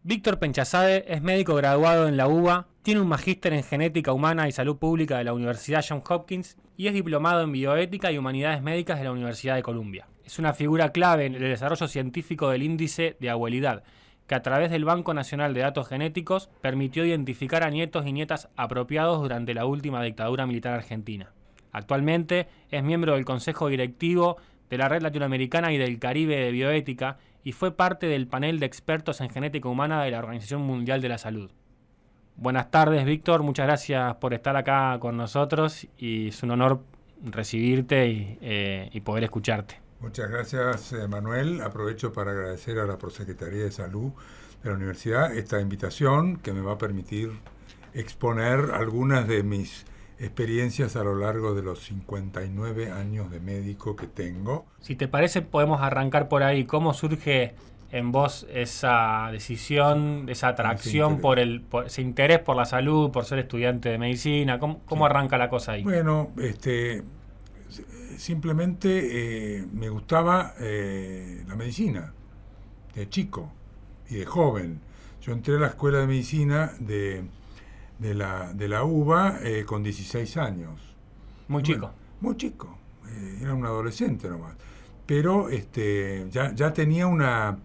Víctor Penchazade es médico graduado en la UBA, tiene un magíster en Genética Humana y Salud Pública de la Universidad Johns Hopkins y es diplomado en Bioética y Humanidades Médicas de la Universidad de Columbia. Es una figura clave en el desarrollo científico del índice de abuelidad, que a través del Banco Nacional de Datos Genéticos permitió identificar a nietos y nietas apropiados durante la última dictadura militar argentina. Actualmente es miembro del Consejo Directivo de la Red Latinoamericana y del Caribe de Bioética y fue parte del panel de expertos en genética humana de la Organización Mundial de la Salud. Buenas tardes, Víctor, muchas gracias por estar acá con nosotros y es un honor recibirte y poder escucharte. Muchas gracias, Manuel. Aprovecho para agradecer a la Prosecretaría de Salud de la Universidad esta invitación que me va a permitir exponer algunas de mis experiencias a lo largo de los 59 años de médico que tengo. Si te parece, podemos arrancar por ahí. ¿Cómo surge en vos esa decisión, esa atracción por ese interés por la salud, por ser estudiante de medicina? ¿Cómo arranca la cosa ahí? Bueno, simplemente me gustaba la medicina de chico y de joven. Yo entré a la escuela de medicina de la UBA con 16 años. Muy chico. Bueno, muy chico. Era un adolescente nomás. Pero ya tenía una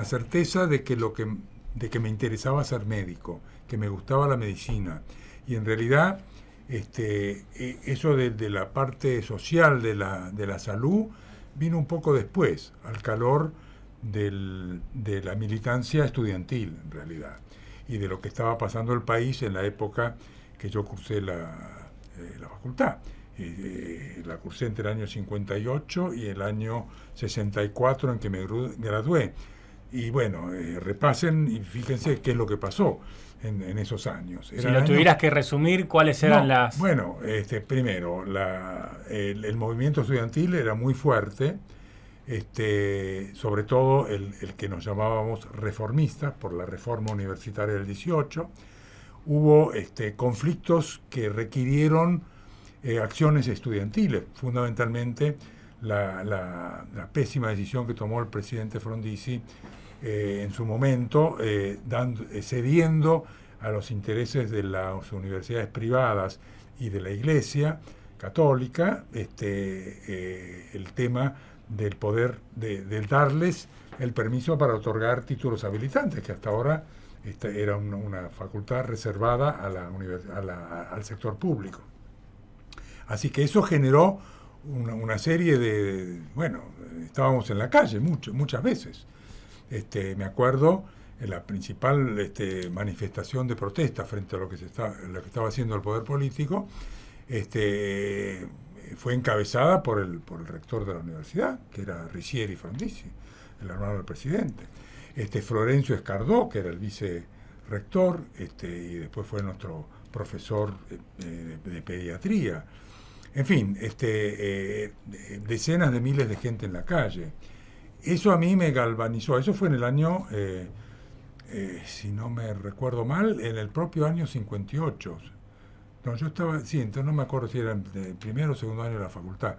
certeza de que me interesaba ser médico, que me gustaba la medicina. Y en realidad eso de la parte social de la salud vino un poco después, al calor de la militancia estudiantil, en realidad, y de lo que estaba pasando el país en la época que yo cursé la facultad. La cursé entre el año 58 y el año 64 en que me gradué. Y bueno, repasen y fíjense qué es lo que pasó en esos años. Si lo tuvieras que resumir, ¿cuáles eran las...? Bueno, primero, el movimiento estudiantil era muy fuerte, sobre todo el que nos llamábamos reformistas por la reforma universitaria del 18. Hubo conflictos que requirieron acciones estudiantiles, fundamentalmente la pésima decisión que tomó el presidente Frondizi en su momento, cediendo a los intereses de las universidades privadas y de la Iglesia católica el tema del poder de darles el permiso para otorgar títulos habilitantes, que hasta ahora era una facultad reservada al sector público. Así que eso generó una serie de... Bueno, estábamos en la calle muchas veces. Me acuerdo en la principal manifestación de protesta frente a lo que estaba haciendo el poder político, fue encabezada por el rector de la universidad, que era Riccieri Frondizi, el hermano del presidente. Florencio Escardó, que era el vicerrector, y después fue nuestro profesor de pediatría. En fin, decenas de miles de gente en la calle. Eso a mí me galvanizó. Eso fue en el año, si no me recuerdo mal, en el propio año 58. No, yo estaba, entonces no me acuerdo si era el primero o segundo año de la facultad.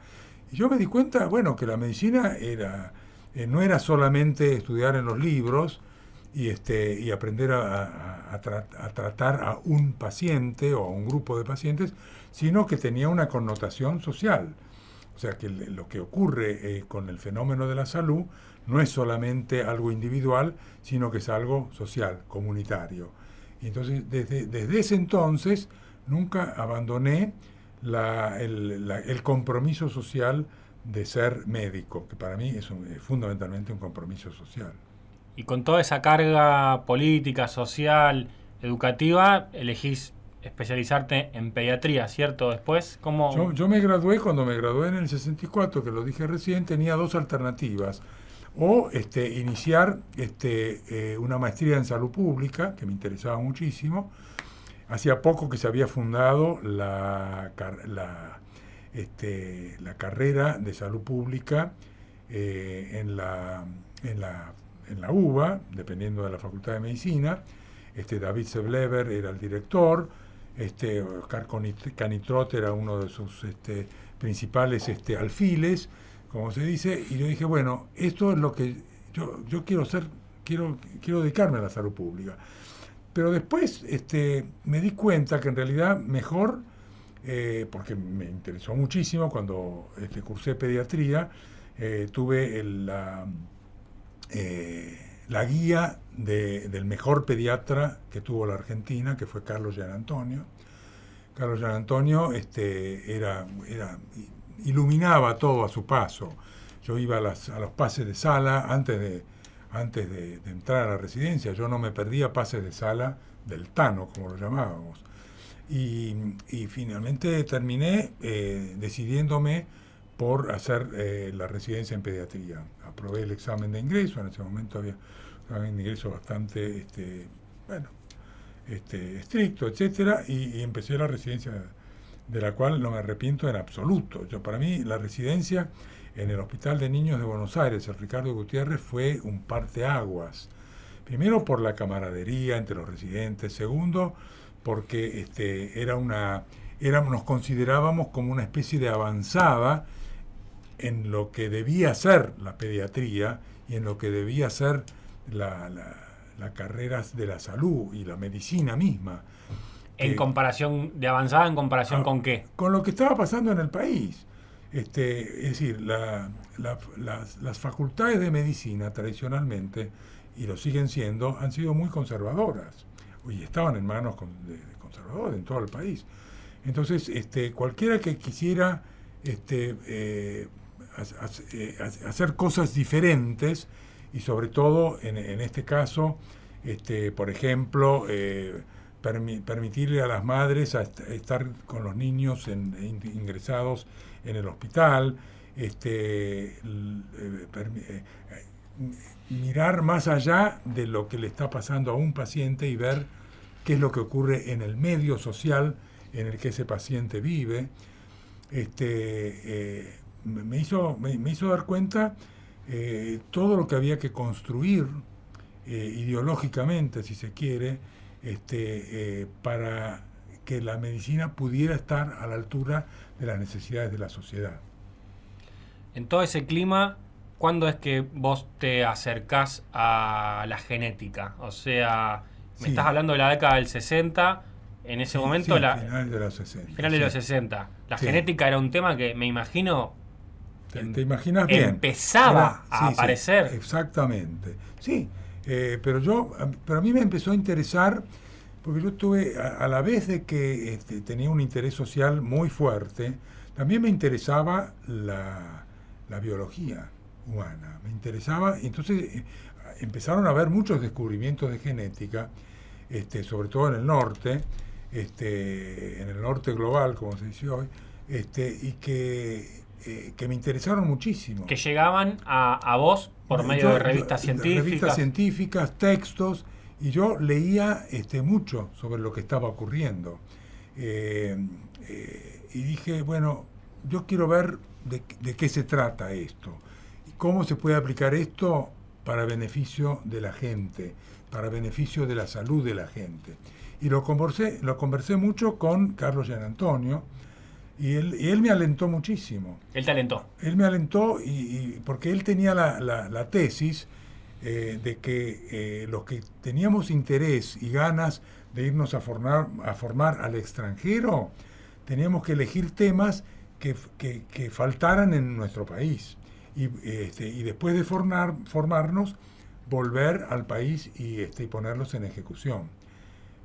Y yo me di cuenta, bueno, que la medicina no era solamente estudiar en los libros y aprender a tratar a un paciente o a un grupo de pacientes, sino que tenía una connotación social. O sea, que lo que ocurre con el fenómeno de la salud no es solamente algo individual, sino que es algo social, comunitario. Y entonces, desde ese entonces, nunca abandoné el compromiso social de ser médico, que para mí es fundamentalmente un compromiso social. Y con toda esa carga política, social, educativa, elegís especializarte en pediatría, ¿cierto? Después, ¿cómo...? Yo me gradué, cuando me gradué en el 64, que lo dije recién, tenía dos alternativas. O iniciar una maestría en salud pública, que me interesaba muchísimo. Hacía poco que se había fundado la carrera de salud pública en la UBA, dependiendo de la Facultad de Medicina. David Seblever era el director. Oscar Canitrot era uno de sus principales alfiles, como se dice, y yo dije, bueno, esto es lo que yo quiero quiero dedicarme a la salud pública. Pero después me di cuenta que en realidad mejor, porque me interesó muchísimo cuando cursé pediatría, tuve la guía del mejor pediatra que tuvo la Argentina, que fue Carlos Gianantonio. Carlos Gianantonio iluminaba todo a su paso. Yo iba a los pases de sala antes de entrar a la residencia. Yo no me perdía pases de sala del Tano, como lo llamábamos. Y finalmente terminé decidiéndome por hacer la residencia en pediatría. Aprobé el examen de ingreso. En ese momento había un examen de ingreso bastante estricto, etcétera, y empecé la residencia, de la cual no me arrepiento en absoluto. Para mí la residencia en el Hospital de Niños de Buenos Aires, el Ricardo Gutiérrez, fue un parteaguas. Primero por la camaradería entre los residentes, segundo porque nos considerábamos como una especie de avanzada en lo que debía ser la pediatría y en lo que debía ser las carreras de la salud y la medicina misma. ¿En comparación, de avanzada en comparación con qué? Con lo que estaba pasando en el país. Es decir, las facultades de medicina tradicionalmente, y lo siguen siendo, han sido muy conservadoras. Y estaban en manos de conservadores en todo el país. Entonces, cualquiera que quisiera hacer cosas diferentes, y sobre todo en este caso, por ejemplo, permitirle a las madres estar con los niños ingresados en el hospital, mirar más allá de lo que le está pasando a un paciente y ver qué es lo que ocurre en el medio social en el que ese paciente vive. Me hizo dar cuenta todo lo que había que construir ideológicamente, si se quiere, para que la medicina pudiera estar a la altura de las necesidades de la sociedad. En todo ese clima, ¿cuándo es que vos te acercás a la genética? O sea, me estás hablando de la década del 60, en ese momento... finales de los 60. Finales de los 60. La genética era un tema que me imagino... ¿Te imaginas bien? Empezaba a aparecer. Sí, exactamente. Sí, pero a mí me empezó a interesar, porque yo tuve, a la vez de que tenía un interés social muy fuerte, también me interesaba la biología humana. Me interesaba, entonces empezaron a haber muchos descubrimientos de genética, sobre todo en el norte, en el norte global, como se dice hoy, y que me interesaron muchísimo. Que llegaban a vos por medio de revistas científicas. Revistas científicas, textos, y yo leía mucho sobre lo que estaba ocurriendo. Y dije, bueno, yo quiero ver de qué se trata esto, y cómo se puede aplicar esto para beneficio de la gente, para beneficio de la salud de la gente. Y lo conversé mucho con Carlos Gianantonio, y él me alentó muchísimo. ¿Él te alentó? Él me alentó porque él tenía la tesis de que los que teníamos interés y ganas de irnos a formar al extranjero, teníamos que elegir temas que faltaran en nuestro país. Y después de formarnos, volver al país y ponerlos en ejecución.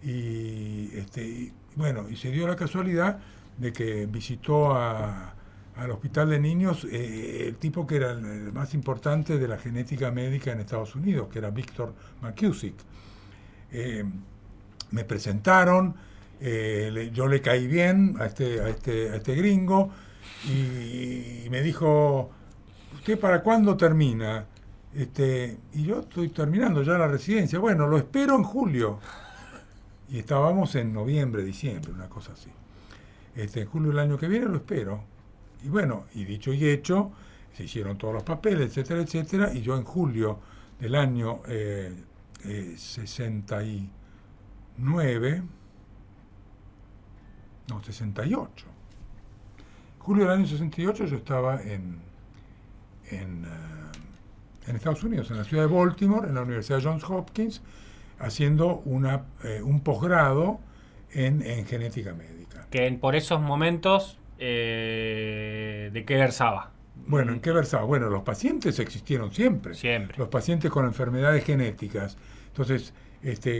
Y se dio la casualidad de que visitó al Hospital de Niños el tipo que era el más importante de la genética médica en Estados Unidos, que era Victor McKusick. Me presentaron, yo le caí bien a este gringo, y me dijo, ¿usted para cuándo termina? Y yo estoy terminando ya la residencia. Bueno, lo espero en julio. Y estábamos en noviembre, diciembre, una cosa así. En julio del año que viene lo espero. Y bueno, y dicho y hecho, se hicieron todos los papeles, etcétera, etcétera, y yo en julio del año 68, julio del año 68 yo estaba en en Estados Unidos, en la ciudad de Baltimore, en la Universidad Johns Hopkins, haciendo un posgrado en genética médica. Que por esos momentos, ¿de qué versaba? Bueno, ¿en qué versaba? Bueno, los pacientes existieron siempre. Siempre. Los pacientes con enfermedades genéticas. Entonces,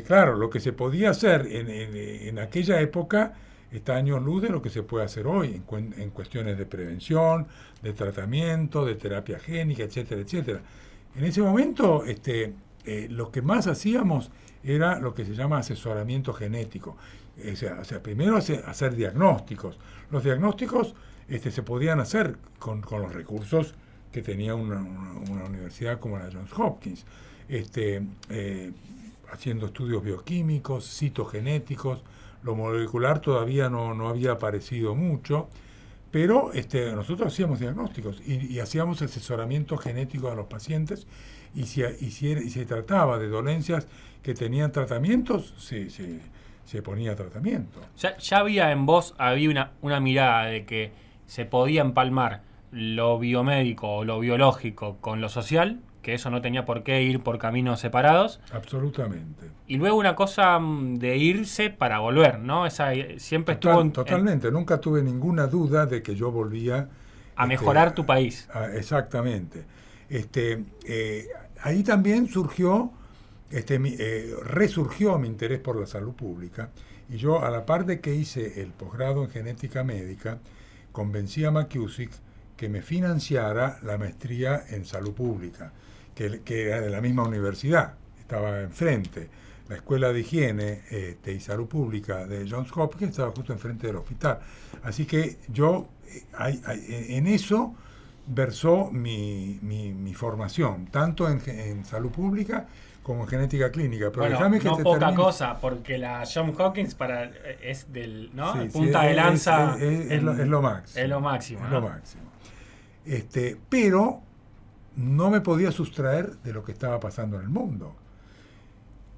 claro, lo que se podía hacer en aquella época está a años luz de lo que se puede hacer hoy en cuestiones de prevención, de tratamiento, de terapia génica, etcétera, etcétera. En ese momento, lo que más hacíamos era lo que se llama asesoramiento genético. O sea, primero hacer diagnósticos. Los diagnósticos se podían hacer con los recursos que tenía una universidad como la Johns Hopkins, haciendo estudios bioquímicos, citogenéticos. Lo molecular todavía no había aparecido mucho, pero nosotros hacíamos diagnósticos y hacíamos asesoramiento genético a los pacientes, y si se trataba de dolencias que tenían tratamientos, se ponía tratamiento. Ya había en vos una mirada de que se podía empalmar lo biomédico o lo biológico con lo social, que eso no tenía por qué ir por caminos separados. Absolutamente. Y luego una cosa de irse para volver, ¿no? Esa siempre estuvo totalmente. Nunca tuve ninguna duda de que yo volvía a mejorar tu país. Exactamente. Ahí también resurgió mi interés por la salud pública, y yo, a la par de que hice el posgrado en genética médica, convencí a McKusick que me financiara la maestría en salud pública, que era de la misma universidad, estaba enfrente. La Escuela de Higiene y Salud Pública de Johns Hopkins estaba justo enfrente del hospital. Así que yo, en eso versó mi formación, tanto en salud pública como en genética clínica. Pero bueno, no poca cosa, porque la Johns Hopkins es del, ¿no? Sí, punta de lanza. Es lo máximo. Es lo máximo. Es ¿no? lo máximo. Pero no me podía sustraer de lo que estaba pasando en el mundo.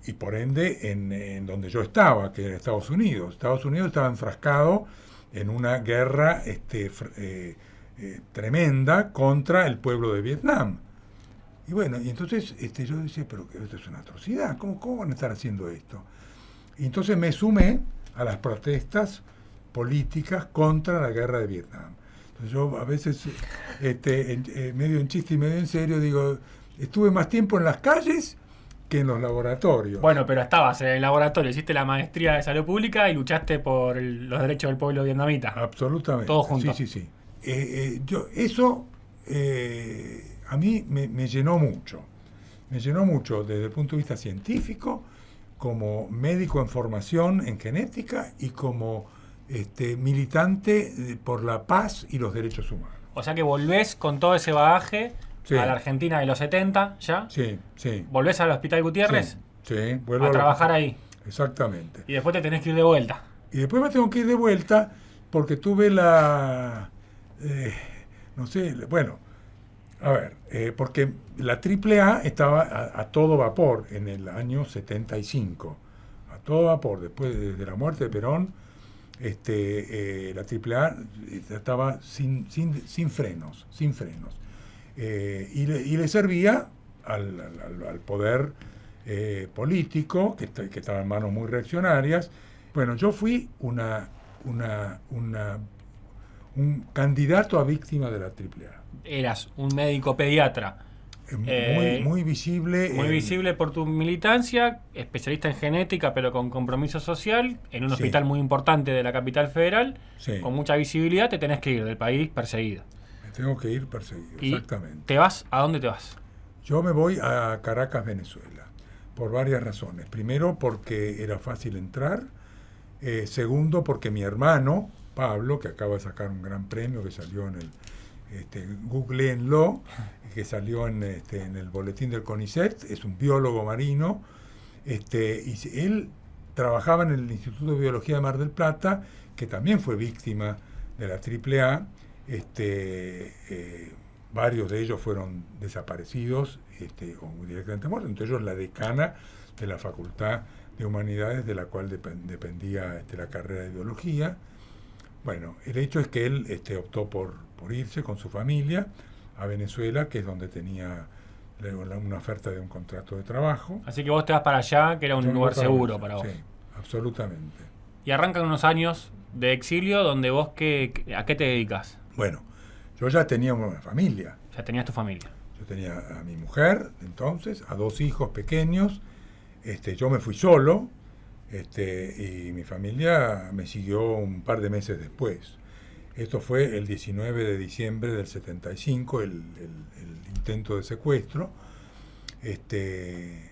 Y por ende, en donde yo estaba, que era Estados Unidos. Estados Unidos estaba enfrascado en una guerra tremenda contra el pueblo de Vietnam. Y bueno, y entonces yo decía, pero esto es una atrocidad, ¿cómo van a estar haciendo esto? Y entonces me sumé a las protestas políticas contra la guerra de Vietnam. Entonces yo a veces, medio en chiste y medio en serio, digo, estuve más tiempo en las calles que en los laboratorios. Bueno, pero estabas en el laboratorio, hiciste la maestría de salud pública y luchaste por los derechos del pueblo vietnamita. Absolutamente. Todos juntos. Sí. Eso a mí me llenó mucho. Me llenó mucho desde el punto de vista científico, como médico en formación en genética y como militante por la paz y los derechos humanos. O sea que volvés con todo ese bagaje a la Argentina de los 70, ¿ya? Sí. ¿Volvés al Hospital Gutiérrez? Sí, vuelvo a trabajar ahí. Exactamente. Y después te tenés que ir de vuelta. Y después me tengo que ir de vuelta porque tuve la... no sé, bueno, a ver, porque la AAA estaba a todo vapor en el año 75. A todo vapor, después de la muerte de Perón, la AAA estaba sin frenos. Y le servía al poder político, que estaba en manos muy reaccionarias. Bueno, yo fui un candidato a víctima de la AAA. Eras un médico pediatra. Muy visible. Muy visible por tu militancia, especialista en genética, pero con compromiso social, en un hospital muy importante de la capital federal, con mucha visibilidad. Te tenés que ir del país perseguido. Me tengo que ir perseguido, exactamente. ¿Te vas? ¿A dónde te vas? Yo me voy a Caracas, Venezuela, por varias razones. Primero, porque era fácil entrar. Segundo, porque mi hermano, Pablo, que acaba de sacar un gran premio que salió en el... googleenlo, que salió en el boletín del CONICET, es un biólogo marino, y él trabajaba en el Instituto de Biología de Mar del Plata, que también fue víctima de la AAA. Varios de ellos fueron desaparecidos o directamente muertos, entre ellos la decana de la Facultad de Humanidades, de la cual dependía la carrera de biología. Bueno, el hecho es que él optó por irse con su familia a Venezuela, que es donde tenía una oferta de un contrato de trabajo. Así que vos te vas para allá, que era un Yo me lugar voy para seguro allá, para vos. Sí, absolutamente. Y arrancan unos años de exilio donde vos, ¿a qué te dedicas? Bueno, yo ya tenía una familia. Ya tenías tu familia. Yo tenía a mi mujer, entonces, a 2 hijos pequeños. Yo me fui solo, y mi familia me siguió un par de meses después. Esto fue el 19 de diciembre del 75, el intento de secuestro, que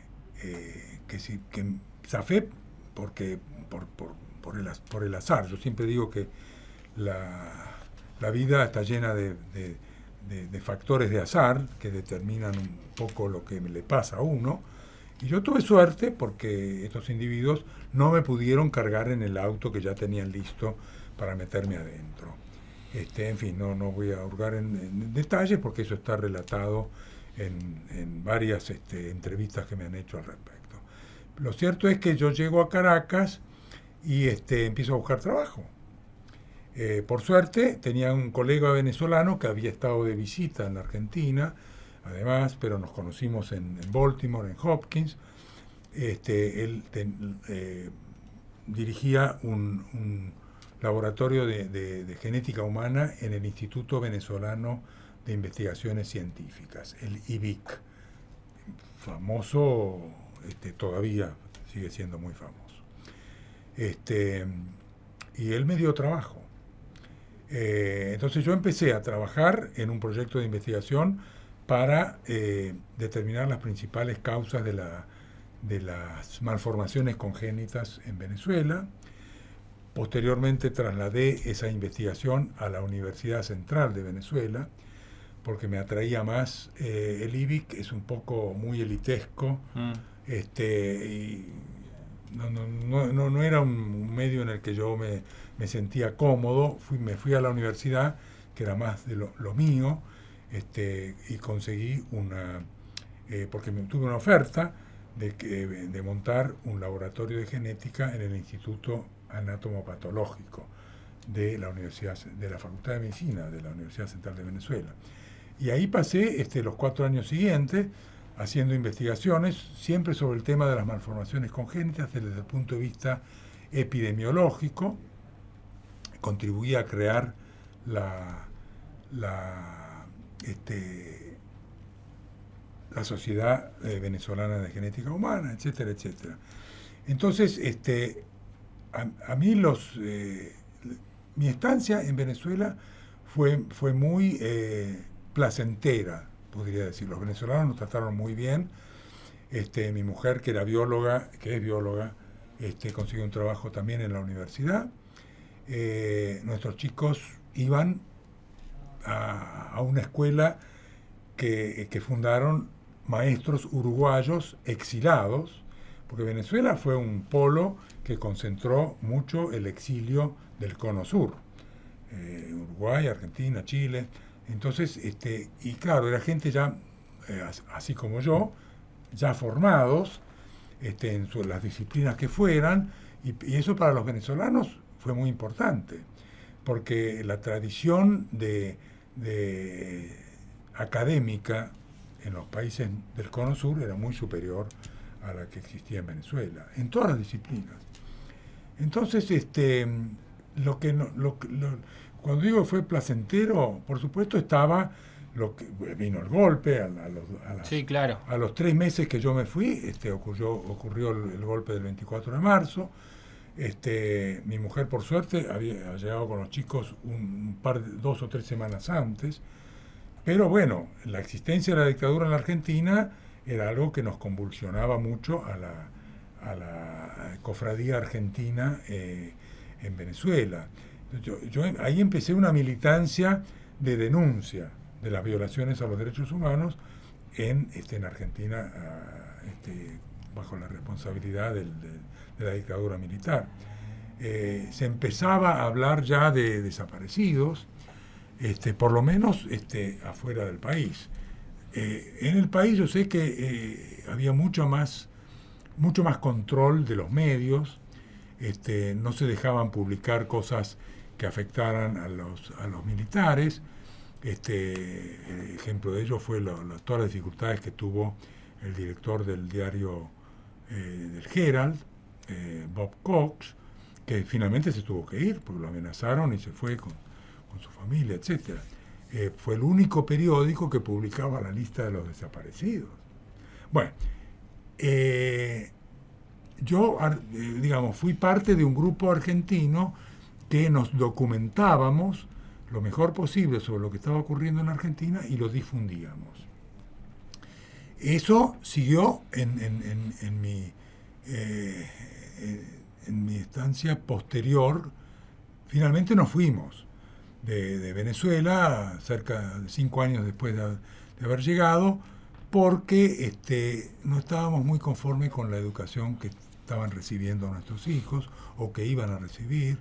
zafé porque por el azar. Yo siempre digo que la vida está llena de factores de azar que determinan un poco lo que le pasa a uno. Y yo tuve suerte porque estos individuos no me pudieron cargar en el auto que ya tenían listo para meterme adentro. En fin, no voy a hurgar en detalles porque eso está relatado en varias entrevistas que me han hecho al respecto. Lo cierto es que yo llego a Caracas y empiezo a buscar trabajo. Por suerte tenía un colega venezolano que había estado de visita en la Argentina, además, pero nos conocimos en Baltimore, en Hopkins. Él dirigía un laboratorio de genética humana en el Instituto Venezolano de Investigaciones Científicas, el IVIC, famoso, todavía sigue siendo muy famoso. Y él me dio trabajo. Entonces yo empecé a trabajar en un proyecto de investigación para determinar las principales causas de las malformaciones congénitas en Venezuela. Posteriormente trasladé esa investigación a la Universidad Central de Venezuela, porque me atraía más. El IVIC es un poco muy elitesco, y no era un medio en el que yo me sentía cómodo. Me fui a la universidad, que era más de lo mío, y conseguí porque tuve una oferta de montar un laboratorio de genética en el Instituto Anatomopatológico de la Facultad de Medicina de la Universidad Central de Venezuela. Y ahí pasé los 4 años siguientes haciendo investigaciones, siempre sobre el tema de las malformaciones congénitas desde el punto de vista epidemiológico. Contribuí a crear la Sociedad Venezolana de Genética Humana, etcétera, etcétera. Entonces, a mí mi estancia en Venezuela fue muy placentera, podría decir. Los venezolanos nos trataron muy bien. Mi mujer, que es bióloga, consiguió un trabajo también en la universidad. Nuestros chicos iban a una escuela que fundaron maestros uruguayos exilados, porque Venezuela fue un polo que concentró mucho el exilio del Cono Sur, Uruguay, Argentina, Chile. Entonces, y claro, era gente ya, así como yo, ya formados en las disciplinas que fueran, y eso para los venezolanos fue muy importante, porque la tradición académica en los países del Cono Sur era muy superior a la que existía en Venezuela, en todas las disciplinas. Entonces, cuando digo que fue placentero, por supuesto estaba vino el golpe, sí, claro. A los 3 meses que yo me fui, ocurrió el golpe del 24 de marzo. Mi mujer, por suerte, había llegado con los chicos 2 o 3 semanas antes. Pero bueno, la existencia de la dictadura en la Argentina era algo que nos convulsionaba mucho a la cofradía argentina en Venezuela. Yo ahí empecé una militancia de denuncia de las violaciones a los derechos humanos en Argentina, bajo la responsabilidad de la dictadura militar. Se empezaba a hablar ya de desaparecidos, por lo menos afuera del país. En el país yo sé que había mucho más control de los medios, no se dejaban publicar cosas que afectaran a los militares, El ejemplo de ello fue todas las dificultades que tuvo el director del diario del Herald, Bob Cox, que finalmente se tuvo que ir porque lo amenazaron y se fue con su familia, etcétera. Fue el único periódico que publicaba la lista de los desaparecidos. Bueno, yo, digamos, fui parte de un grupo argentino que nos documentábamos lo mejor posible sobre lo que estaba ocurriendo en Argentina y lo difundíamos. Eso siguió en mi estancia posterior. Finalmente nos fuimos de Venezuela, cerca de 5 años después de haber llegado, porque no estábamos muy conformes con la educación que estaban recibiendo nuestros hijos o que iban a recibir.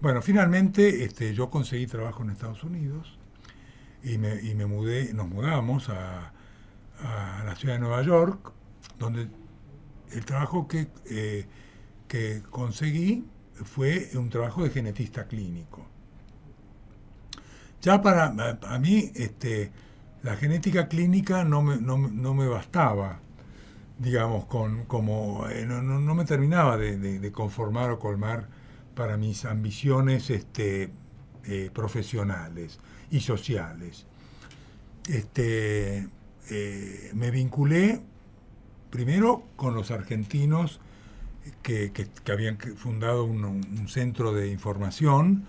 Bueno, finalmente yo conseguí trabajo en Estados Unidos y nos mudamos a la ciudad de Nueva York, donde el trabajo que conseguí fue un trabajo de genetista clínico. Ya para mí la genética clínica no me bastaba, digamos, no me terminaba de conformar o colmar para mis ambiciones profesionales y sociales. Me vinculé primero con los argentinos que habían fundado un centro de información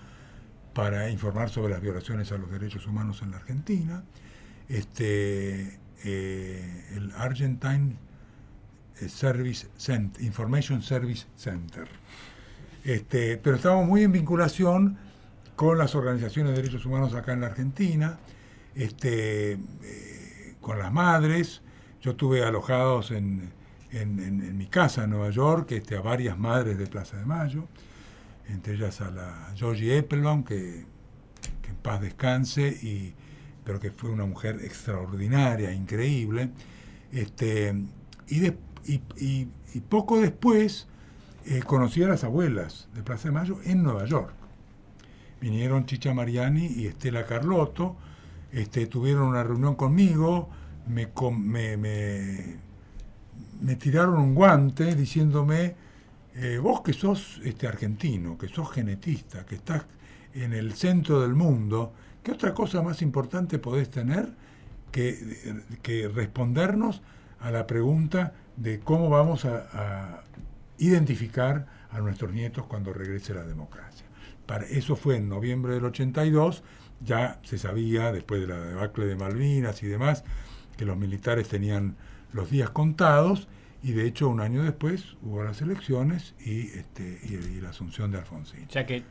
para informar sobre las violaciones a los derechos humanos en la Argentina, el Argentine Information Service Center. Pero estábamos muy en vinculación con las organizaciones de derechos humanos acá en la Argentina, con las madres. Yo tuve alojados en mi casa en Nueva York a varias madres de Plaza de Mayo, entre ellas a la Georgie Eppelbaum, que en paz descanse, pero que fue una mujer extraordinaria, increíble. Y poco después conocí a las abuelas de Plaza de Mayo en Nueva York. Vinieron Chicha Mariani y Estela Carlotto, tuvieron una reunión conmigo, me tiraron un guante diciéndome: vos que sos argentino, que sos genetista, que estás en el centro del mundo, ¿qué otra cosa más importante podés tener que respondernos a la pregunta de cómo vamos a identificar a nuestros nietos cuando regrese la democracia? Eso fue en noviembre del 82, ya se sabía, después de la debacle de Malvinas y demás, que los militares tenían los días contados, y de hecho un año después hubo las elecciones y la asunción de Alfonsín. O sea que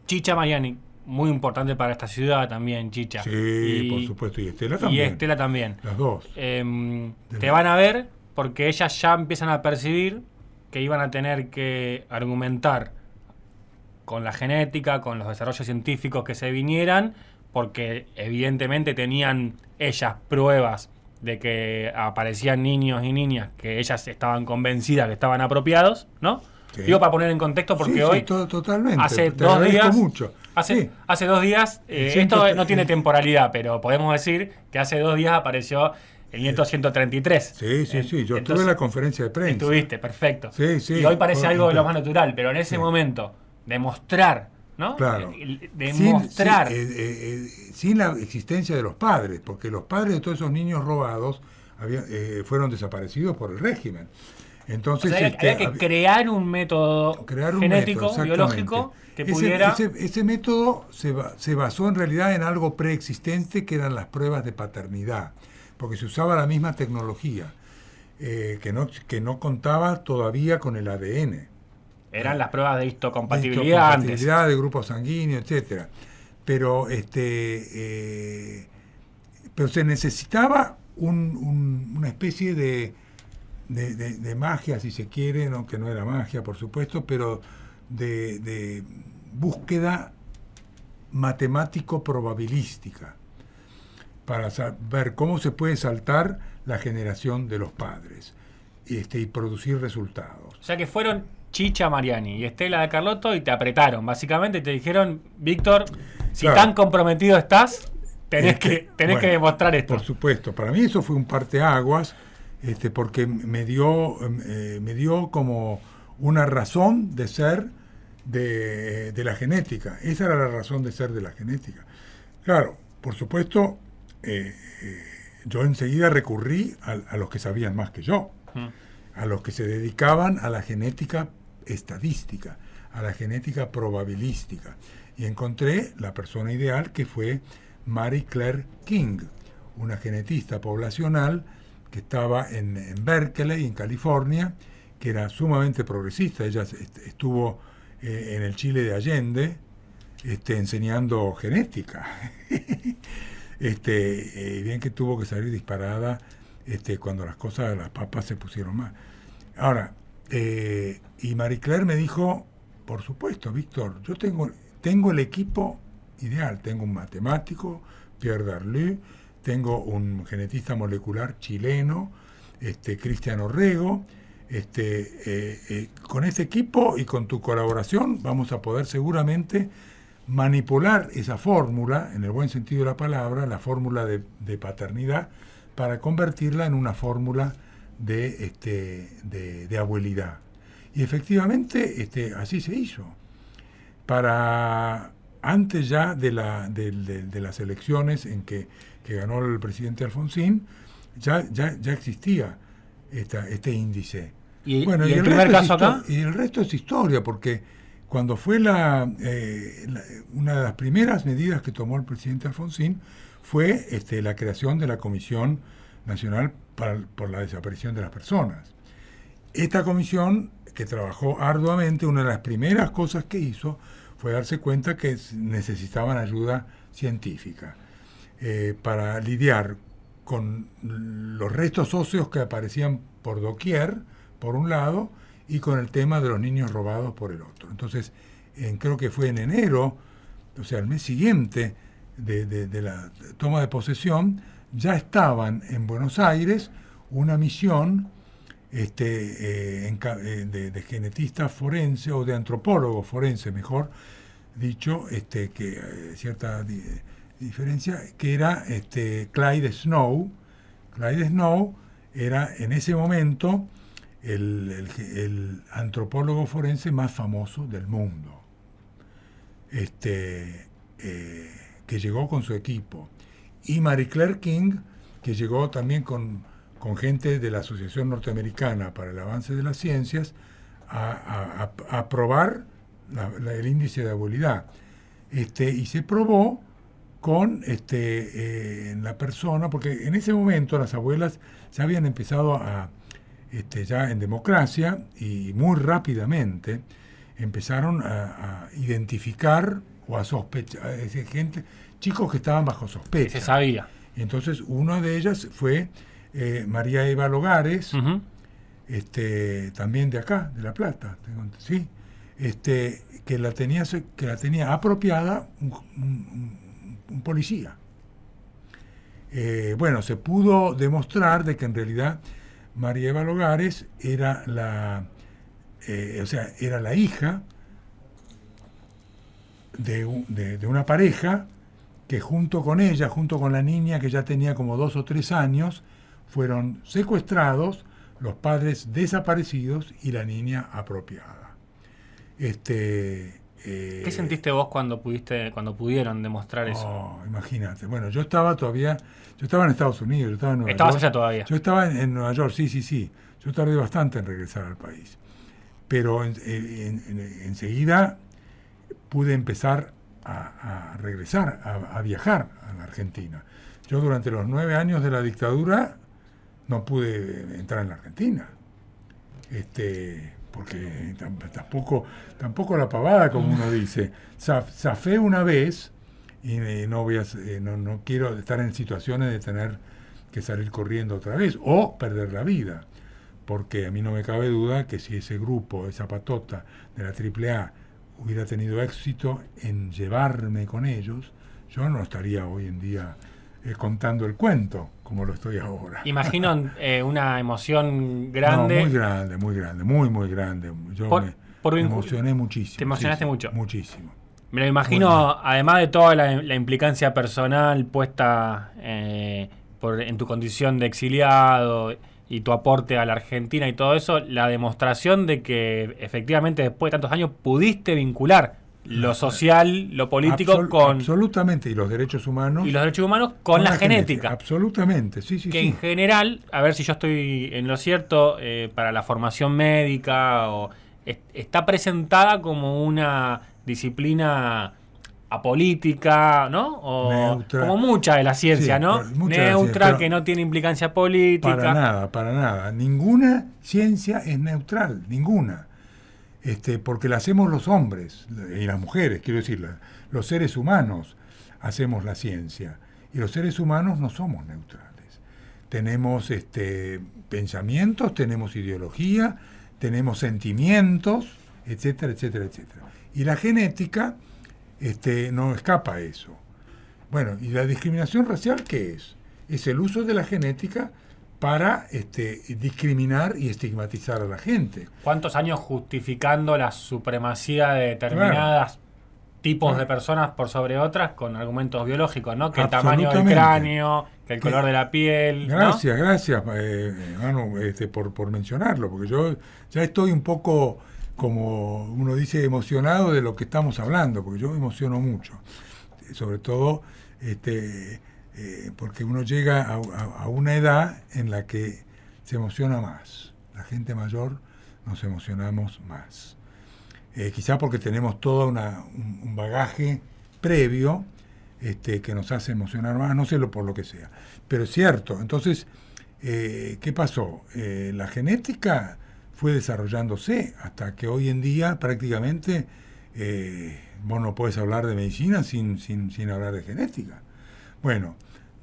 Chicha Mariani, muy importante para esta ciudad también, Chicha. Sí, por supuesto, y Estela también. Y Estela también. Las dos. Te van a ver porque ellas ya empiezan a percibir que iban a tener que argumentar con la genética, con los desarrollos científicos que se vinieran, porque evidentemente tenían ellas pruebas de que aparecían niños y niñas que ellas estaban convencidas que estaban apropiados, ¿no? Sí. Digo, para poner en contexto, porque hoy, totalmente. Hace 2 días, mucho. Hace 2 días, esto no tiene temporalidad, pero podemos decir que hace 2 días apareció el nieto 133. Sí, yo estuve en la conferencia de prensa. Estuviste, perfecto. Sí. Y hoy parece algo de lo más natural, pero en ese momento, demostrar, ¿no? Claro. Demostrar. Sin la existencia de los padres, porque los padres de todos esos niños robados fueron desaparecidos por el régimen. Entonces, o sea, había que crear un método genético, biológico, que pudiera... Ese método se basó en realidad en algo preexistente, que eran las pruebas de paternidad, porque se usaba la misma tecnología, que no contaba todavía con el ADN. Eran las pruebas de histocompatibilidad antes. De grupo sanguíneo, etcétera. Pero se necesitaba una especie de magia, si se quiere, ¿no? Que no era magia, por supuesto, pero de búsqueda matemático-probabilística para saber cómo se puede saltar la generación de los padres y producir resultados. O sea que fueron Chicha Mariani y Estela de Carlotto y te apretaron, básicamente te dijeron: Víctor, si tan comprometido estás, tenés que demostrar esto. Por supuesto, para mí eso fue un parteaguas, porque me dio como una razón de ser de la genética. Esa era la razón de ser de la genética. Claro, por supuesto, yo enseguida recurrí a los que sabían más que yo, a los que se dedicaban a la genética estadística, a la genética probabilística. Y encontré la persona ideal, que fue Mary Claire King, una genetista poblacional que estaba en Berkeley, en California, que era sumamente progresista. Ella estuvo en el Chile de Allende enseñando genética. Bien que tuvo que salir disparada cuando las papas se pusieron mal. Ahora, y Marie Claire me dijo, por supuesto, Víctor, yo tengo el equipo ideal. Tengo un matemático, Pierre Darlux, tengo un genetista molecular chileno, Cristian Orrego. Con este equipo y con tu colaboración vamos a poder seguramente manipular esa fórmula, en el buen sentido de la palabra, la fórmula de paternidad, para convertirla en una fórmula de abuelidad. Y efectivamente así se hizo. Antes ya de las elecciones en que ganó el presidente Alfonsín, ya existía este índice. ¿Y el primer caso acá? Y el resto es historia, porque cuando fue una de las primeras medidas que tomó el presidente Alfonsín fue la creación de la Comisión Nacional por la Desaparición de las Personas. Esta comisión, que trabajó arduamente, una de las primeras cosas que hizo fue darse cuenta que necesitaban ayuda científica para lidiar con los restos óseos que aparecían por doquier, por un lado, y con el tema de los niños robados por el otro. Entonces, creo que fue en enero, o sea, el mes siguiente de la toma de posesión, ya estaban en Buenos Aires una misión de genetista forense, o de antropólogo forense, mejor dicho, que cierta diferencia, que era Clyde Snow. Clyde Snow era en ese momento el antropólogo forense más famoso del mundo, que llegó con su equipo, y Marie Claire King, que llegó también con gente de la Asociación Norteamericana para el Avance de las Ciencias a probar el índice de abuelidad. Y se probó con en la persona, porque en ese momento las abuelas ya habían empezado ya en democracia, y muy rápidamente empezaron a identificar o a sospechar chicos que estaban bajo sospecha. Se sabía. Entonces, una de ellas fue María Eva Logares, también de acá, de La Plata, ¿sí? Que la tenía apropiada un policía. Bueno, se pudo demostrar de que en realidad María Eva Logares era la hija de una pareja que junto con ella, junto con la niña que ya tenía como 2 o 3 años, fueron secuestrados, los padres desaparecidos y la niña apropiada. ¿Qué sentiste vos cuando pudieron demostrar eso? Imagínate. Bueno, yo estaba en Estados Unidos, yo estaba en Nueva York. ¿Estabas allá todavía? Yo estaba en Nueva York, sí. Yo tardé bastante en regresar al país. Pero enseguida pude empezar a regresar, a viajar a la Argentina. Yo durante los 9 años de la dictadura no pude entrar en la Argentina. Porque tampoco la pavada, como uno dice. Zafé una vez y no quiero estar en situaciones de tener que salir corriendo otra vez o perder la vida, porque a mí no me cabe duda que si ese grupo, esa patota de la AAA hubiera tenido éxito en llevarme con ellos, yo no estaría hoy en día contando el cuento como lo estoy ahora. Imagino una emoción grande. No, muy grande. Yo me emocioné muchísimo. ¿Te emocionaste mucho? Muchísimo. Me lo imagino, bueno, además de toda la implicancia personal puesta en tu condición de exiliado y tu aporte a la Argentina y todo eso, la demostración de que efectivamente después de tantos años pudiste vincular lo social, lo político con... Absolutamente, y los derechos humanos. Y los derechos humanos con la genética. Absolutamente, sí. Que en general, a ver si yo estoy en lo cierto, para la formación médica, está presentada como una disciplina apolítica, ¿no? O neutra, como mucha de la ciencia, ¿no? Neutra, ciencia, que no tiene implicancia política. Para nada. Ninguna ciencia es neutral, ninguna. Porque la hacemos los hombres y las mujeres, quiero decir, los seres humanos hacemos la ciencia. Y los seres humanos no somos neutrales. Tenemos pensamientos, tenemos ideología, tenemos sentimientos, etcétera, etcétera, etcétera. Y la genética no escapa a eso. Bueno, ¿y la discriminación racial qué es? Es el uso de la genética para discriminar y estigmatizar a la gente. ¿Cuántos años justificando la supremacía de determinadas tipos de personas por sobre otras con argumentos biológicos, ¿no? Que el tamaño del cráneo, que el color de la piel. Gracias, Manu, por mencionarlo, porque yo ya estoy un poco, como uno dice, emocionado de lo que estamos hablando, porque yo me emociono mucho, sobre todo porque uno llega a una edad en la que se emociona más. La gente mayor nos emocionamos más. Quizá porque tenemos todo un bagaje previo que nos hace emocionar más, no sé por lo que sea. Pero es cierto. Entonces, ¿qué pasó? La genética fue desarrollándose hasta que hoy en día prácticamente vos no podés hablar de medicina sin hablar de genética. Bueno,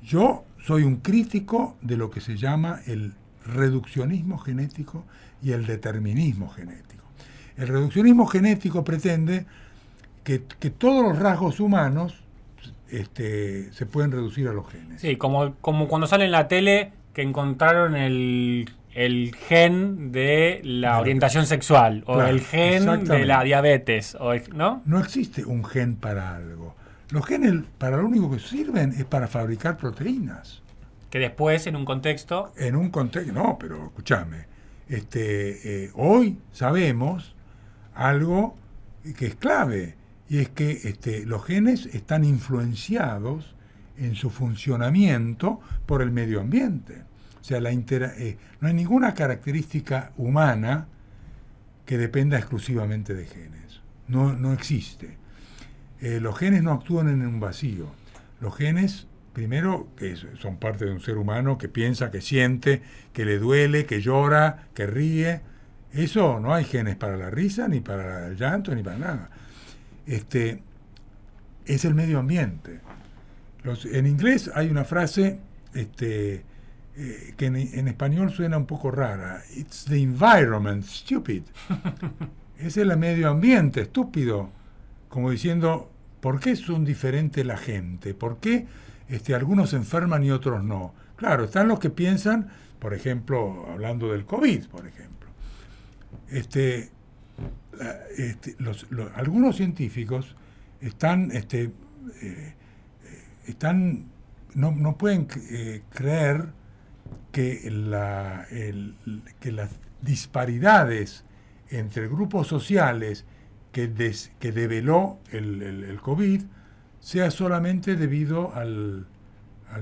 yo soy un crítico de lo que se llama el reduccionismo genético y el determinismo genético. El reduccionismo genético pretende que todos los rasgos humanos se pueden reducir a los genes. Sí, como cuando sale en la tele que encontraron el gen de la orientación sexual, o el gen de la diabetes, ¿no? No existe un gen para algo. Los genes, para lo único que sirven es para fabricar proteínas. Que después, en un contexto... No, pero escúchame. Hoy sabemos algo que es clave, y es que los genes están influenciados en su funcionamiento por el medio ambiente. O sea, no hay ninguna característica humana que dependa exclusivamente de genes. No existe. Los genes no actúan en un vacío. Los genes, primero, que son parte de un ser humano que piensa, que siente, que le duele, que llora, que ríe. Eso no hay genes para la risa, ni para el llanto, ni para nada. Es el medio ambiente. En inglés hay una frase que en español suena un poco rara. It's the environment, stupid. Es el medio ambiente, estúpido. Como diciendo, ¿por qué son diferentes la gente? ¿Por qué algunos se enferman y otros no? Claro, están los que piensan, por ejemplo, hablando del COVID, por ejemplo. Algunos científicos no pueden creer que las disparidades entre grupos sociales que develó el COVID sea solamente debido al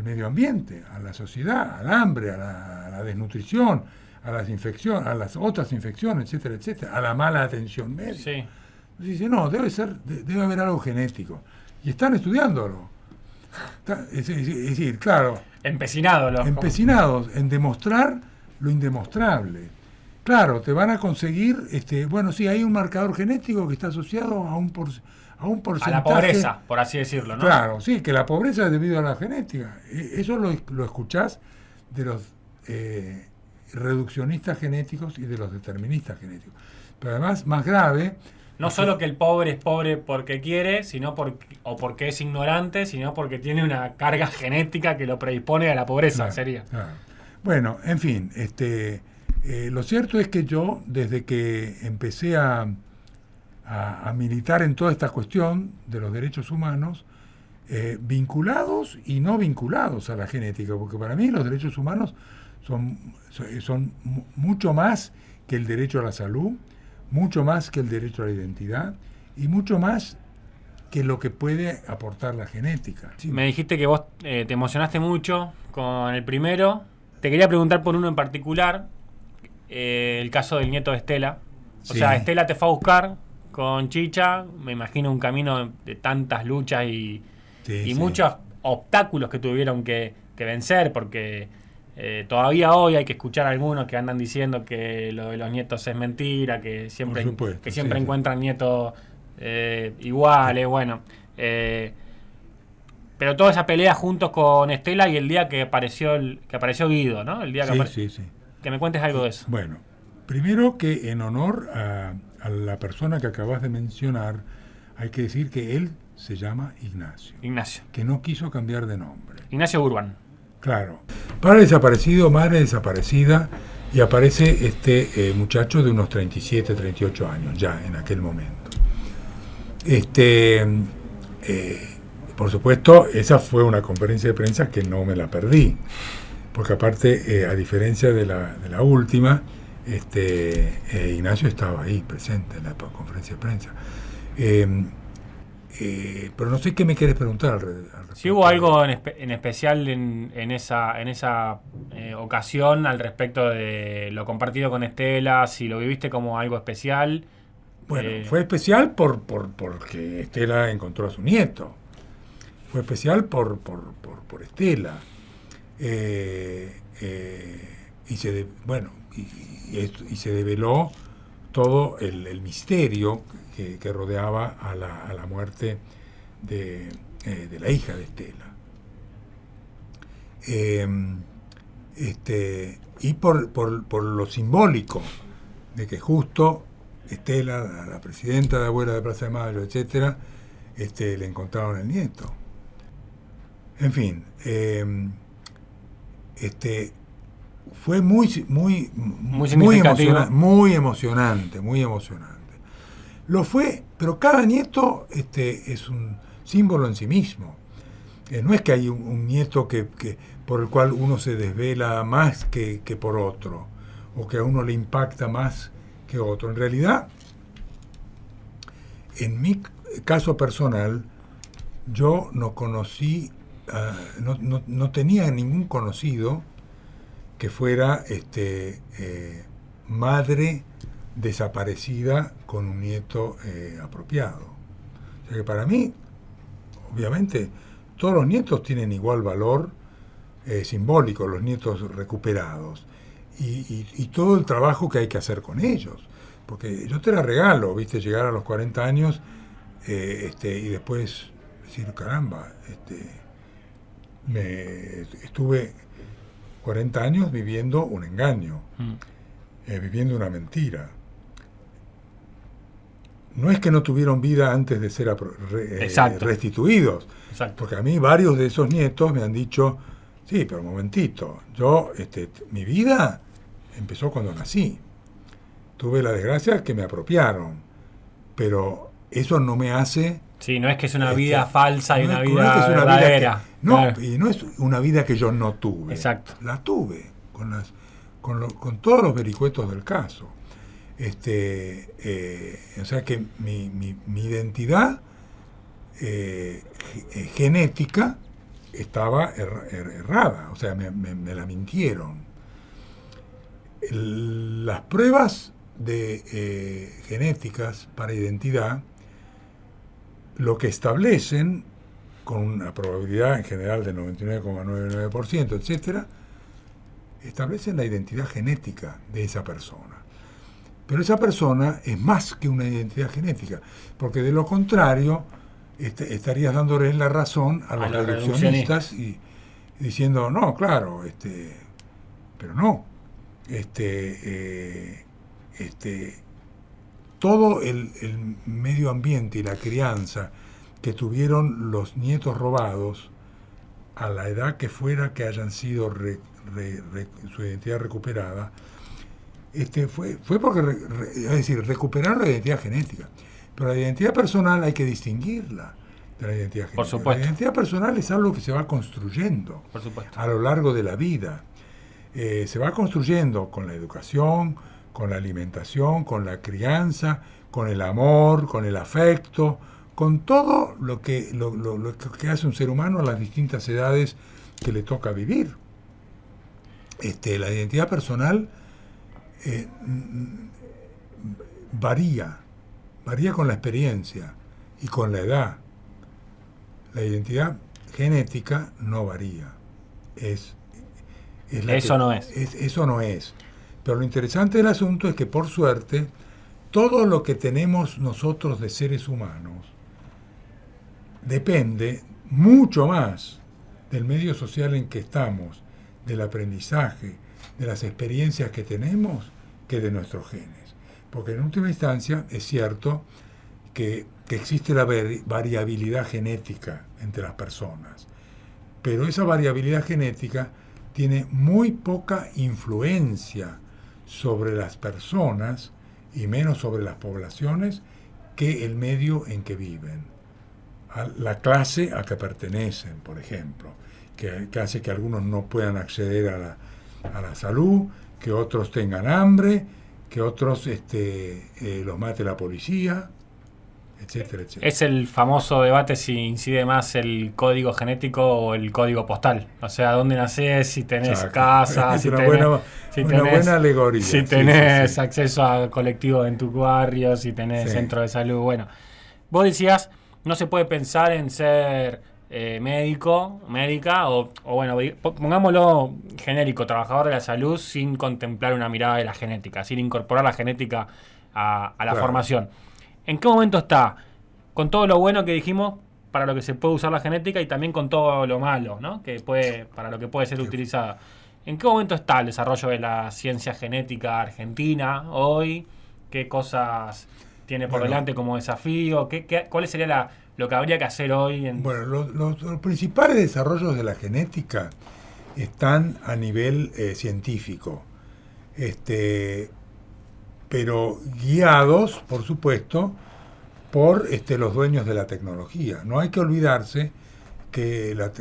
medio ambiente, a la sociedad, al hambre, a la desnutrición, a las infecciones, a las otras infecciones, etcétera, etcétera, a la mala atención médica. Sí. Entonces dice, no, debe haber algo genético. Y están estudiándolo. Es decir, claro. Empecinados en demostrar lo indemostrable. Claro, te van a conseguir, bueno, sí, hay un marcador genético que está asociado a un porcentaje. A la pobreza, por así decirlo, ¿no? Claro, sí, que la pobreza es debido a la genética. Eso lo escuchás de los reduccionistas genéticos y de los deterministas genéticos. Pero además, más grave... No solo que el pobre es pobre porque quiere, porque es ignorante, sino porque tiene una carga genética que lo predispone a la pobreza, claro, sería. Claro. Bueno, en fin, lo cierto es que yo, desde que empecé a a militar en toda esta cuestión de los derechos humanos, vinculados y no vinculados a la genética, porque para mí los derechos humanos son mucho más que el derecho a la salud, mucho más que el derecho a la identidad y mucho más que lo que puede aportar la genética. Sí. Me dijiste que vos te emocionaste mucho con el primero. Te quería preguntar por uno en particular, el caso del nieto de Estela. O sea, Estela te fue a buscar con Chicha, me imagino un camino de tantas luchas y muchos obstáculos que tuvieron que vencer, porque todavía hoy hay que escuchar a algunos que andan diciendo que lo de los nietos es mentira, que siempre encuentran nietos iguales, bueno. Pero toda esa pelea juntos con Estela y el día que apareció Guido, ¿no? El día que me cuentes algo de eso. Bueno, primero que en honor a la persona que acabas de mencionar, hay que decir que él se llama Ignacio. Que no quiso cambiar de nombre. Ignacio Urban. Claro. Padre desaparecido, madre desaparecida, y aparece este muchacho de unos 37, 38 años, ya en aquel momento. Por supuesto, esa fue una conferencia de prensa que no me la perdí, porque aparte, a diferencia de la última, Ignacio estaba ahí presente en la conferencia de prensa. Pero no sé qué me quieres preguntar al respecto. Si hubo algo en especial en esa ocasión al respecto de lo compartido con Estela, si lo viviste como algo especial. Bueno, fue especial porque Estela encontró a su nieto. Fue especial por Estela. Y se develó todo el misterio que rodeaba a la muerte de la hija de Estela. Y por lo simbólico de que justo Estela, la presidenta de Abuela de Plaza de Mayo, etcétera, le encontraron el nieto. En fin, fue muy emocionante. Lo fue, pero cada nieto es un símbolo en sí mismo. No es que hay un nieto que por el cual uno se desvela más que por otro, o que a uno le impacta más que otro. En realidad, en mi caso personal, yo no conocí, no tenía ningún conocido que fuera madre desaparecida con un nieto apropiado. O sea que para mí, obviamente, todos los nietos tienen igual valor simbólico, los nietos recuperados, y todo el trabajo que hay que hacer con ellos. Porque yo te la regalo, viste, llegar a los 40 años y después decir, caramba, estuve 40 años viviendo un engaño, viviendo una mentira. No es que no tuvieron vida antes de ser restituidos. Exacto. Porque a mí varios de esos nietos me han dicho, sí, pero un momentito, yo, mi vida empezó cuando nací. Tuve la desgracia que me apropiaron, pero eso no me hace... Sí, no es que es una vida falsa y una vida verdadera. Y no es una vida que yo no tuve. Exacto. La tuve, con todos los vericuetos del caso. O sea que mi identidad genética estaba errada, o sea, me la mintieron. Las pruebas genéticas para identidad lo que establecen, con una probabilidad en general del 99,99%, etcétera, establecen la identidad genética de esa persona. Pero esa persona es más que una identidad genética, porque de lo contrario estarías dándole la razón a los reduccionistas y diciendo, no, claro, pero no. Todo el medio ambiente y la crianza que tuvieron los nietos robados, a la edad que fuera que hayan sido su identidad recuperada, fue porque, es decir, recuperaron la identidad genética. Pero la identidad personal hay que distinguirla de la identidad genética. Por supuesto. La identidad personal es algo que se va construyendo Por supuesto. a lo largo de la vida. Se va construyendo con la educación, con la alimentación, con la crianza, con el amor, con el afecto, con todo lo que hace un ser humano a las distintas edades que le toca vivir. La identidad personal varía con la experiencia y con la edad. La identidad genética no varía. Eso no es. Eso no es. Pero lo interesante del asunto es que, por suerte, todo lo que tenemos nosotros de seres humanos depende mucho más del medio social en que estamos, del aprendizaje, de las experiencias que tenemos, que de nuestros genes. Porque en última instancia es cierto que existe la variabilidad genética entre las personas, pero esa variabilidad genética tiene muy poca influencia sobre las personas y menos sobre las poblaciones que el medio en que viven. A la clase a que pertenecen, por ejemplo, que hace que algunos no puedan acceder a la salud, que otros tengan hambre, que otros los mate la policía, etcétera, etcétera. Es el famoso debate si incide más el código genético o el código postal. O sea, dónde nacés, si tenés casa, es si una tenés buena alegoría. Si tenés acceso a colectivos en tu barrio, si tenés Sí. centro de salud. Bueno, vos decías, no se puede pensar en ser médico, médica, o bueno, pongámoslo genérico, trabajador de la salud, sin contemplar una mirada de la genética, sin incorporar la genética a la Claro. formación. ¿En qué momento está? Con todo lo bueno que dijimos para lo que se puede usar la genética y también con todo lo malo, ¿no? Para lo que puede ser utilizada. ¿En qué momento está el desarrollo de la ciencia genética argentina hoy? ¿Qué cosas tiene por delante como desafío? ¿Cuál sería lo que habría que hacer hoy? Bueno, los principales desarrollos de la genética están a nivel científico, pero guiados, por supuesto, por los dueños de la tecnología. No hay que olvidarse que la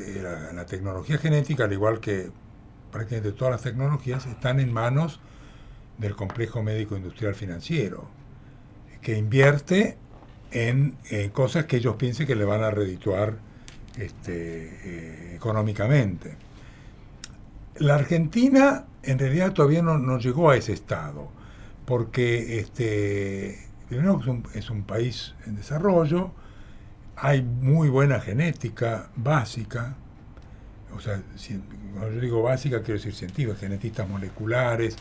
tecnología genética, al igual que prácticamente todas las tecnologías, están en manos del complejo médico industrial financiero, que invierte en cosas que ellos piensen que le van a redituar económicamente. La Argentina en realidad todavía no llegó a ese estado, porque primero es un país en desarrollo, hay muy buena genética básica, o sea, cuando yo digo básica quiero decir científica, genetistas moleculares,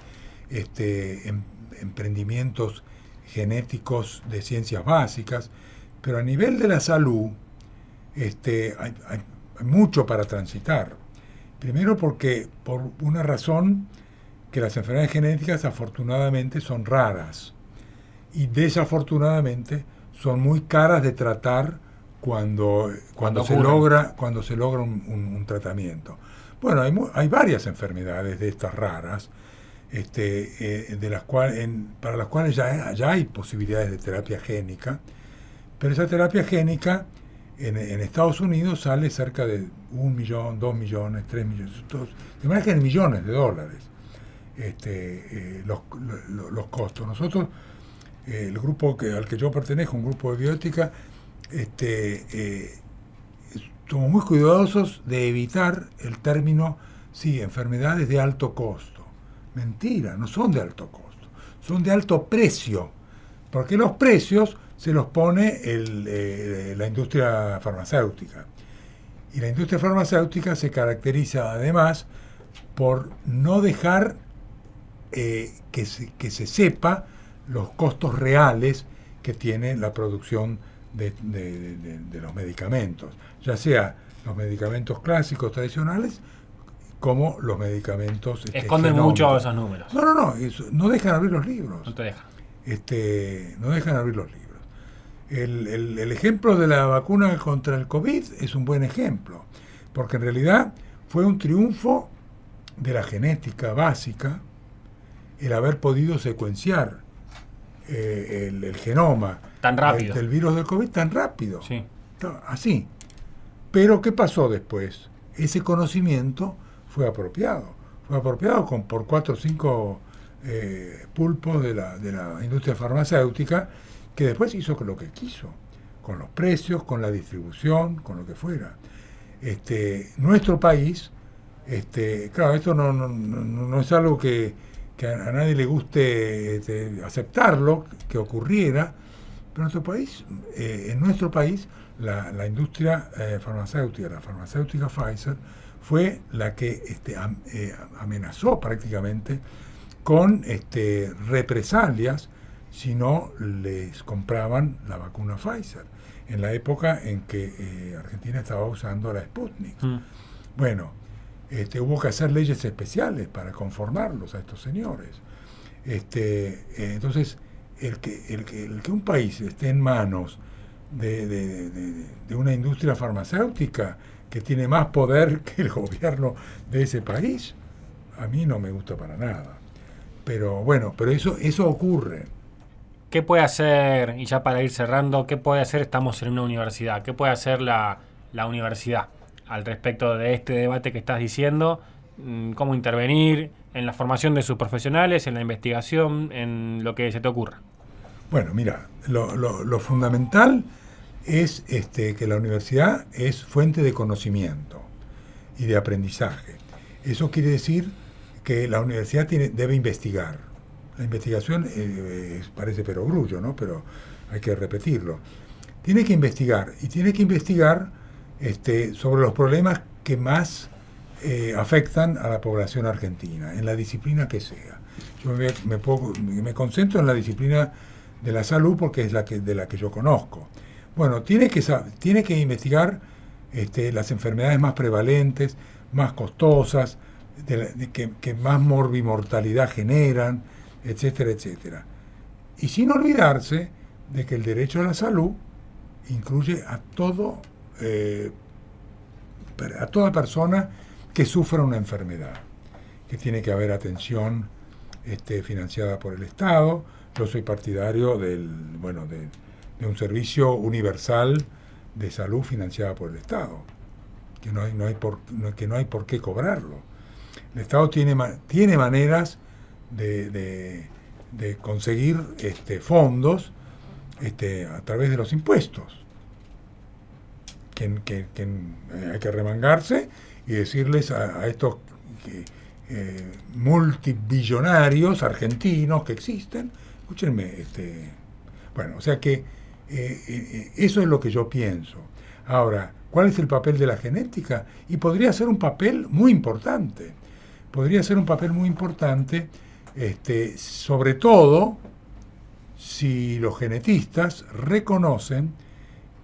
emprendimientos genéticos de ciencias básicas, pero a nivel de la salud hay mucho para transitar. Primero porque por una razón que las enfermedades genéticas afortunadamente son raras y desafortunadamente son muy caras de tratar cuando se logra un tratamiento. Bueno, hay varias enfermedades de estas raras, para las cuales ya hay posibilidades de terapia génica, pero esa terapia génica en Estados Unidos sale cerca de 1 millón, 2 millones, 3 millones, de manera que en millones de dólares los costos. Nosotros, el grupo al que yo pertenezco, un grupo de bioética, somos muy cuidadosos de evitar el término, enfermedades de alto costo. Mentira, no son de alto costo, son de alto precio, porque los precios se los pone la industria farmacéutica. Y la industria farmacéutica se caracteriza además por no dejar que se sepa los costos reales que tiene la producción de los medicamentos, ya sea los medicamentos clásicos tradicionales como los medicamentos esconden mucho esos números. No dejan abrir los libros. No te dejan. No dejan abrir los libros. El ejemplo de la vacuna contra el COVID es un buen ejemplo, porque en realidad fue un triunfo de la genética básica el haber podido secuenciar el genoma. tan rápido. del virus del COVID tan rápido. Sí. Así. Pero ¿qué pasó después? Ese conocimiento fue apropiado. Fue apropiado por 4 o 5 pulpos de la industria farmacéutica, que después hizo lo que quiso, con los precios, con la distribución, con lo que fuera. Nuestro país, claro, esto no es algo que a nadie le guste aceptarlo, que ocurriera, pero en nuestro país, la industria farmacéutica, la farmacéutica Pfizer, fue la que amenazó prácticamente con represalias si no les compraban la vacuna Pfizer, en la época en que Argentina estaba usando la Sputnik. Bueno, hubo que hacer leyes especiales para conformarlos a estos señores. Entonces, el que un país esté en manos de una industria farmacéutica que tiene más poder que el gobierno de ese país, a mí no me gusta para nada. Pero bueno, pero eso ocurre. ¿Qué puede hacer, y ya para ir cerrando, qué puede hacer, estamos en una universidad, qué puede hacer la universidad al respecto de este debate que estás diciendo? ¿Cómo intervenir en la formación de sus profesionales, en la investigación, en lo que se te ocurra? Bueno, mira, lo fundamental es que la universidad es fuente de conocimiento y de aprendizaje. Eso quiere decir que la universidad debe investigar. La investigación parece perogrullo, ¿no? Pero hay que repetirlo. Tiene que investigar, y tiene que investigar sobre los problemas que más afectan a la población argentina, en la disciplina que sea. Yo me concentro en la disciplina de la salud porque es de la que yo conozco. Bueno, tiene que investigar las enfermedades más prevalentes, más costosas, que más morbimortalidad generan, etcétera, etcétera. Y sin olvidarse de que el derecho a la salud incluye a toda persona que sufra una enfermedad, que tiene que haber atención financiada por el Estado. Yo soy partidario de un servicio universal de salud financiada por el Estado, que no hay por qué cobrarlo. El Estado tiene maneras de conseguir fondos a través de los impuestos, que hay que remangarse y decirles a estos multibillonarios argentinos que existen, escúchenme, bueno, o sea que eso es lo que yo pienso. Ahora, ¿cuál es el papel de la genética? Y podría ser un papel muy importante. Sobre todo si los genetistas reconocen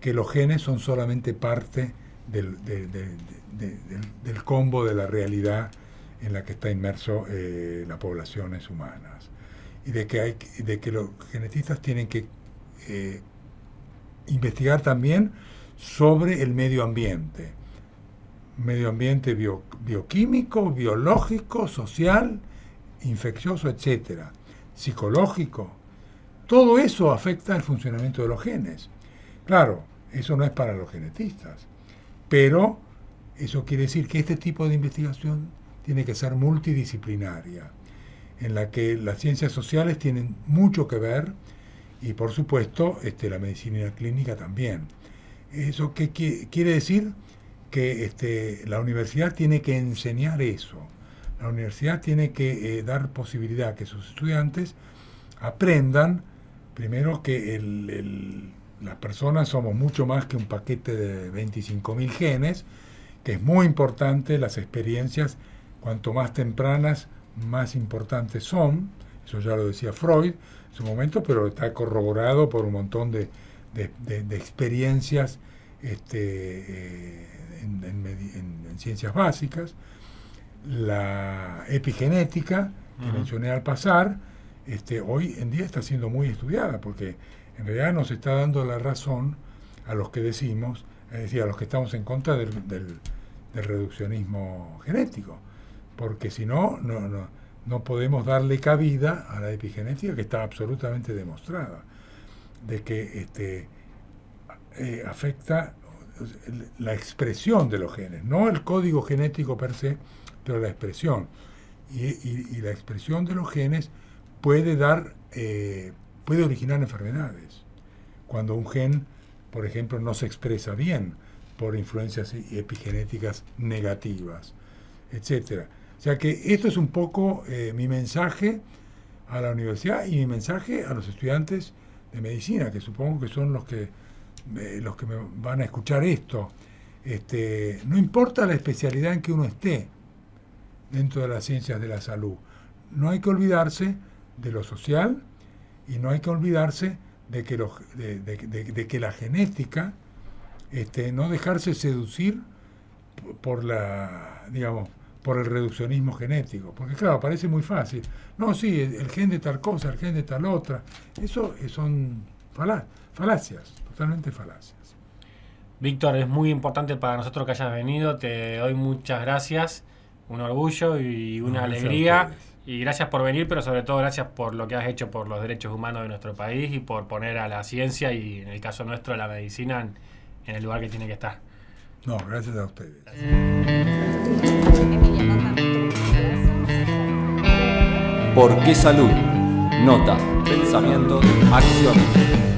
que los genes son solamente parte del combo de la realidad en la que está inmerso las poblaciones humanas, y de que los genetistas tienen que investigar también sobre el medio ambiente bioquímico, biológico, social, infeccioso, etcétera, psicológico. Todo eso afecta el funcionamiento de los genes. Claro, eso no es para los genetistas, pero eso quiere decir que este tipo de investigación tiene que ser multidisciplinaria, en la que las ciencias sociales tienen mucho que ver, y por supuesto la medicina clínica también. ¿Eso qué quiere decir? Que la universidad tiene que enseñar eso. La universidad tiene que dar posibilidad a que sus estudiantes aprendan, primero, que las personas somos mucho más que un paquete de 25.000 genes, que es muy importante las experiencias, cuanto más tempranas, más importantes son. Eso ya lo decía Freud en su momento, pero está corroborado por un montón de experiencias en ciencias básicas. La epigenética, que mencioné al pasar, hoy en día está siendo muy estudiada, porque en realidad nos está dando la razón a los que decimos, es decir, a los que estamos en contra del reduccionismo genético, porque si no podemos darle cabida a la epigenética, que está absolutamente demostrada. de que afecta la expresión de los genes, no el código genético per se, pero la expresión. Y la expresión de los genes puede originar enfermedades. Cuando un gen, por ejemplo, no se expresa bien por influencias epigenéticas negativas, etcétera. O sea que esto es un poco mi mensaje a la universidad y mi mensaje a los estudiantes de medicina, que supongo que son los que me van a escuchar esto. No importa la especialidad en que uno esté dentro de las ciencias de la salud, no hay que olvidarse de lo social y no hay que olvidarse de que la genética, no dejarse seducir por el reduccionismo genético, porque claro, parece muy fácil. No, sí, el gen de tal cosa, el gen de tal otra, eso son falacias, totalmente falacias. Víctor, es muy importante para nosotros que hayas venido, te doy muchas gracias, un orgullo y una alegría, y gracias por venir, pero sobre todo gracias por lo que has hecho por los derechos humanos de nuestro país y por poner a la ciencia y en el caso nuestro a la medicina en el lugar que tiene que estar. No, gracias a ustedes. ¿Por qué salud? Nota, pensamiento, acción.